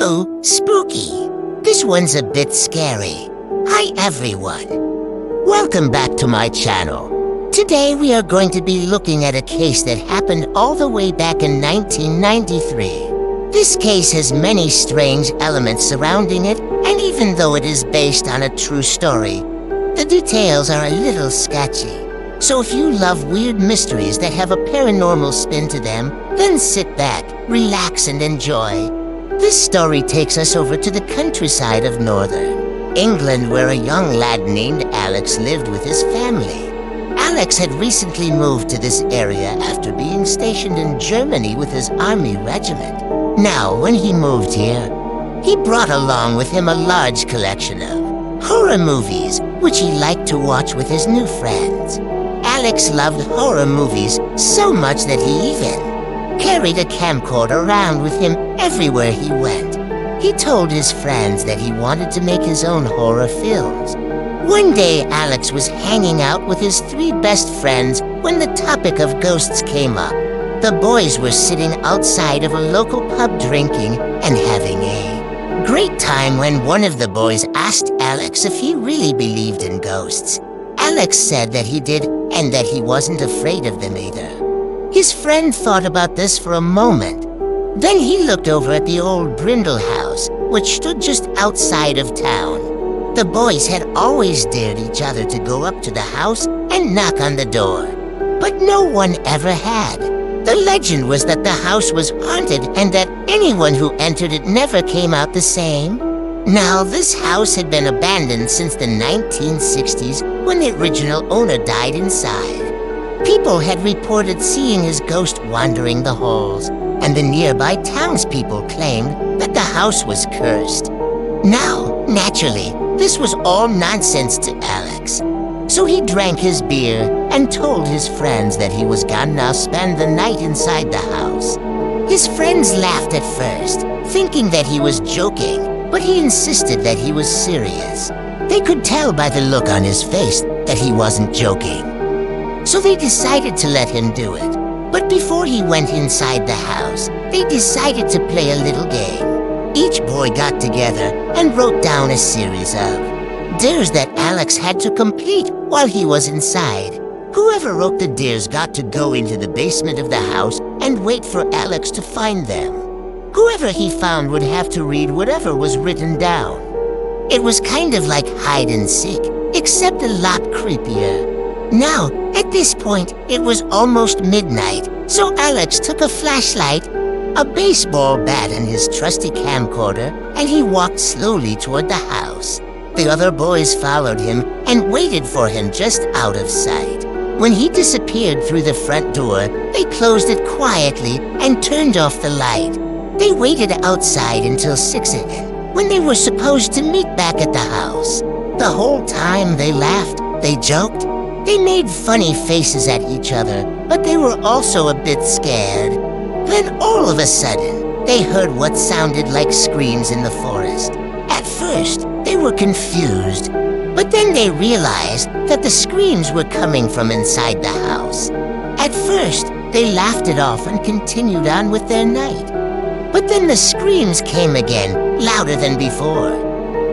Oh, spooky. This one's a bit scary. Hi everyone. Welcome back to my channel. Today we are going to be looking at a case that happened all the way back in 1993. This case has many strange elements surrounding it, and even though it is based on a true story, the details are a little sketchy. So if you love weird mysteries that have a paranormal spin to them, then sit back, relax, and enjoy. This story takes us over to the countryside of northern England, where a young lad named Alex lived with his family. Alex had recently moved to this area after being stationed in Germany with his army regiment. Now, when he moved here, he brought along with him a large collection of horror movies, which he liked to watch with his new friends. Alex loved horror movies so much that he even carried a camcorder around with him everywhere he went. He told his friends that he wanted to make his own horror films. One day, Alex was hanging out with his three best friends when the topic of ghosts came up. The boys were sitting outside of a local pub drinking and having a great time when one of the boys asked Alex if he really believed in ghosts. Alex said that he did and that he wasn't afraid of them either. His friend thought about this for a moment. Then he looked over at the old Brindle house, which stood just outside of town. The boys had always dared each other to go up to the house and knock on the door, but no one ever had. The legend was that the house was haunted and that anyone who entered it never came out the same. Now, this house had been abandoned since the 1960s when the original owner died inside. People had reported seeing his ghost wandering the halls, and the nearby townspeople claimed that the house was cursed. Now, naturally, this was all nonsense to Alex. So he drank his beer and told his friends that he was gonna now spend the night inside the house. His friends laughed at first, thinking that he was joking, but he insisted that he was serious. They could tell by the look on his face that he wasn't joking. So they decided to let him do it. But before he went inside the house, they decided to play a little game. Each boy got together and wrote down a series of dares that Alex had to complete while he was inside. Whoever wrote the dares got to go into the basement of the house and wait for Alex to find them. Whoever he found would have to read whatever was written down. It was kind of like hide and seek, except a lot creepier. Now, at this point, it was almost midnight, so Alex took a flashlight, a baseball bat, and his trusty camcorder, and he walked slowly toward the house. The other boys followed him and waited for him just out of sight. When he disappeared through the front door, they closed it quietly and turned off the light. They waited outside until 6 a.m. when they were supposed to meet back at the house. The whole time they laughed, they joked, they made funny faces at each other, but they were also a bit scared. Then all of a sudden, they heard what sounded like screams in the forest. At first, they were confused, but then they realized that the screams were coming from inside the house. At first, they laughed it off and continued on with their night. But then the screams came again, louder than before.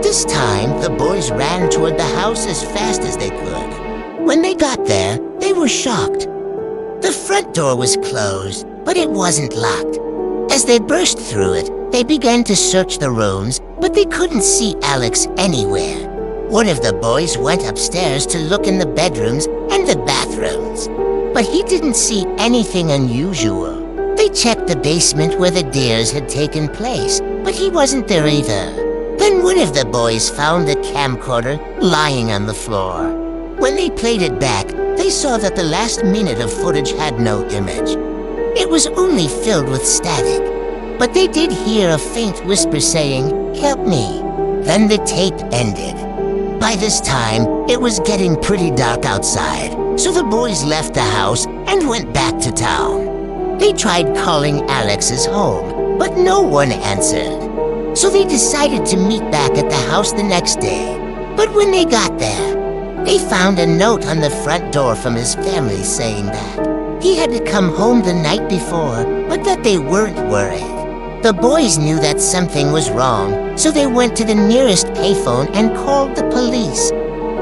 This time, the boys ran toward the house as fast as they could. When they got there, they were shocked. The front door was closed, but it wasn't locked. As they burst through it, they began to search the rooms, but they couldn't see Alex anywhere. One of the boys went upstairs to look in the bedrooms and the bathrooms, but he didn't see anything unusual. They checked the basement where the dares had taken place, but he wasn't there either. Then one of the boys found the camcorder lying on the floor. When they played it back, they saw that the last minute of footage had no image. It was only filled with static, but they did hear a faint whisper saying, "Help me." Then the tape ended. By this time, it was getting pretty dark outside, so the boys left the house and went back to town. They tried calling Alex's home, but no one answered. So they decided to meet back at the house the next day. But when they got there, they found a note on the front door from his family saying that he had to come home the night before, but that they weren't worried. The boys knew that something was wrong, so they went to the nearest payphone and called the police.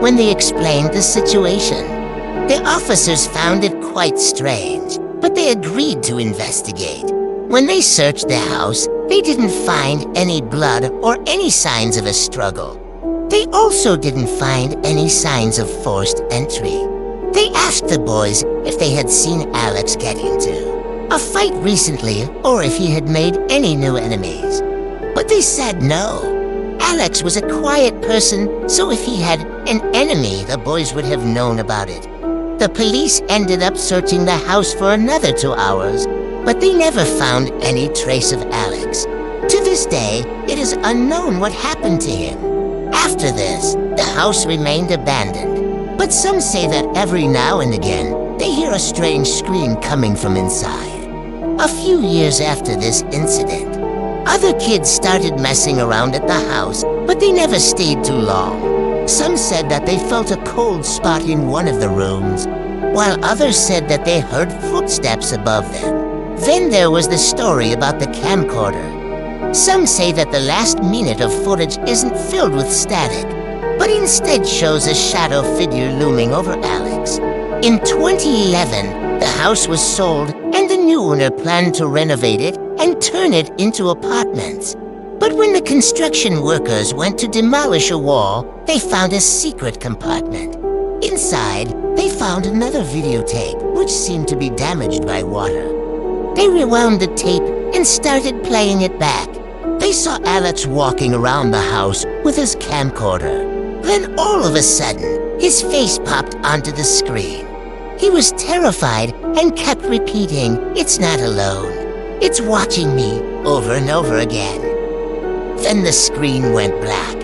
When they explained the situation, the officers found it quite strange, but they agreed to investigate. When they searched the house, they didn't find any blood or any signs of a struggle. They also didn't find any signs of forced entry. They asked the boys if they had seen Alex get into a fight recently or if he had made any new enemies. But they said no. Alex was a quiet person, so if he had an enemy, the boys would have known about it. The police ended up searching the house for another 2 hours, but they never found any trace of Alex. To this day, it is unknown what happened to him. After this, the house remained abandoned, but some say that every now and again, they hear a strange scream coming from inside. A few years after this incident, other kids started messing around at the house, but they never stayed too long. Some said that they felt a cold spot in one of the rooms, while others said that they heard footsteps above them. Then there was the story about the camcorder. Some say that the last minute of footage isn't filled with static, but instead shows a shadow figure looming over Alex. In 2011, the house was sold and the new owner planned to renovate it and turn it into apartments. But when the construction workers went to demolish a wall, they found a secret compartment. Inside, they found another videotape, which seemed to be damaged by water. They rewound the tape and started playing it back. They saw Alex walking around the house with his camcorder. Then all of a sudden, his face popped onto the screen. He was terrified and kept repeating, "It's not alone. It's watching me," over and over again. Then the screen went black.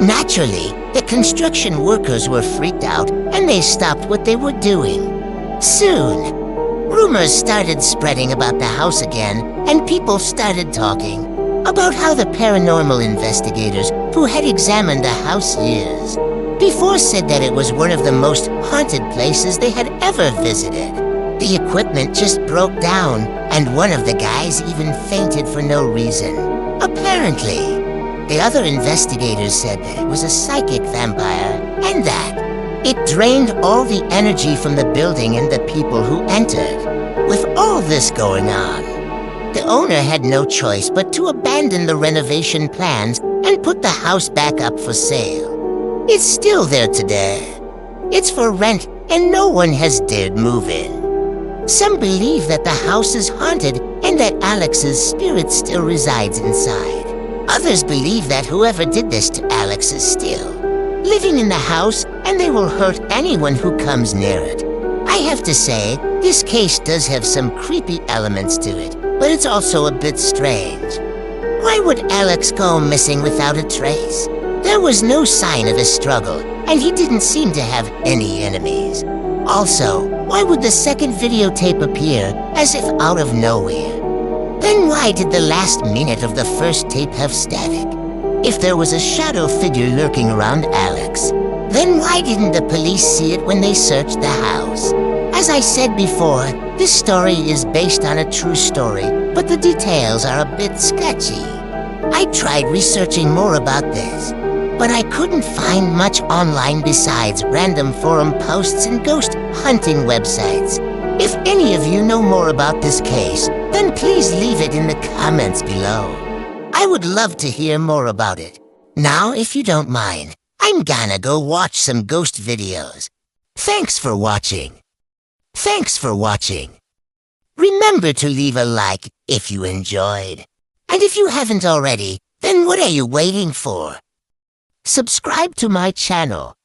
Naturally, the construction workers were freaked out and they stopped what they were doing. Soon, rumors started spreading about the house again, and people started talking about how the paranormal investigators who had examined the house years before said that it was one of the most haunted places they had ever visited. The equipment just broke down, and one of the guys even fainted for no reason. Apparently, the other investigators said that it was a psychic vampire, and that it drained all the energy from the building and the people who entered. With all this going on, the owner had no choice but to abandon the renovation plans and put the house back up for sale. It's still there today. It's for rent and no one has dared move in. Some believe that the house is haunted and that Alex's spirit still resides inside. Others believe that whoever did this to Alex is still living in the house and they will hurt anyone who comes near it. I have to say, this case does have some creepy elements to it, but it's also a bit strange. Why would Alex go missing without a trace? There was no sign of a struggle, and he didn't seem to have any enemies. Also, why would the second videotape appear as if out of nowhere? Then why did the last minute of the first tape have static? If there was a shadow figure lurking around Alex, then why didn't the police see it when they searched the house? As I said before, this story is based on a true story, but the details are a bit sketchy. I tried researching more about this, but I couldn't find much online besides random forum posts and ghost hunting websites. If any of you know more about this case, then please leave it in the comments below. I would love to hear more about it. Now, if you don't mind, I'm gonna go watch some ghost videos. Thanks for watching. Thanks for watching. Remember to leave a like if you enjoyed. And if you haven't already, then what are you waiting for? Subscribe to my channel